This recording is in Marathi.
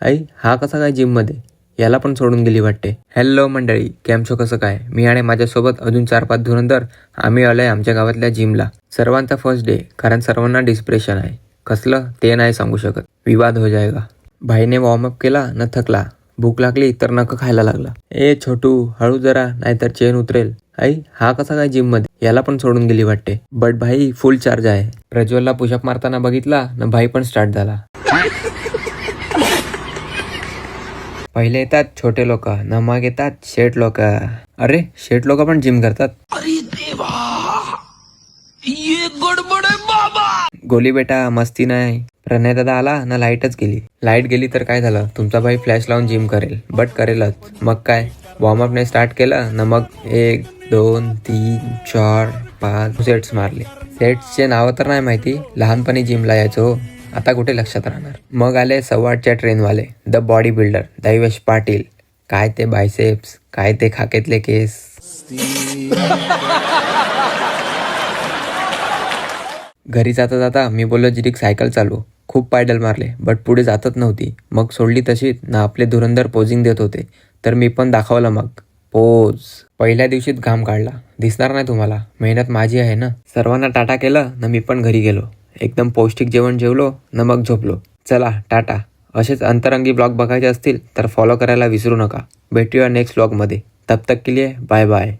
आई हा कसा काय जिम मध्ये? याला पण सोडून गेली वाटते. हॅलो मंडळी, कॅम्पशो कसं काय? मी आणि माझ्यासोबत अजून 4-5 धुरंधर आम्ही आलोय आमच्या गावातल्या जिमला. सर्वांचा फर्स्ट डे, कारण सर्वांना डिस्प्रेशन आहे. कसलं ते नाही सांगू शकत, विवाद हो जाएगा. भाईने वॉर्मअप केला न थकला. भूक लागली तर नक खायला लागला. ए छोटू, हळू जरा नाहीतर चेन उतरेल. आई हा कसा काय जिम मध्ये? याला पण सोडून गेली वाटते. बट भाई फुल चार्ज आहे. प्रज्वलला पुशअप मारताना बघितला न भाई पण स्टार्ट झाला. पहिले येतात छोटे लोक न मग येतात शेठ लोक. अरे शेठ लोक पण जिम करतात? अरे देवा, ये गडबड आहे बाबा. गोली बेटा मस्ती नाही. प्रणय दादा आला ना लाईटच गेली. लाईट गेली तर काय झालं, तुमचा भाई फ्लॅश लावून जिम करेल. बट करेलच. मग काय, वॉर्मअपने स्टार्ट केलं ना मग 1 2 3 4 5 सेट्स मारले. सेट्सचे नाव तर नाही माहिती, लहानपणी जिमला यायचो. आता कुठे लक्षात राहणार. मग आले 8:15च्या ट्रेनवाले, द बॉडी बिल्डर दैवेश पाटील. काय ते बायसेप्स, काय ते खाकेतले केस. घरी जाता जाता मी बोललो जिरीक सायकल चालू. खूप पायडल मारले बट पुढे जातच नव्हती. मग सोडली तशीच ना. आपले धुरंधर पोजिंग देत होते तर मी पण दाखवलं मग पोज. पहिल्या दिवशीच घाम काढला. दिसणार नाही तुम्हाला, मेहनत माझी आहे ना. सर्वांना टाटा केलं ना मी पण घरी गेलो. एकदम पौष्टिक जेवण जेवलो न मग झोपलो. चला टाटा. असेच अंतरंगी ब्लॉग बघायचे असतील तर फॉलो करायला विसरू नका. भेटूया नेक्स्ट ब्लॉगमध्ये. तब तक के लिए बाय बाय.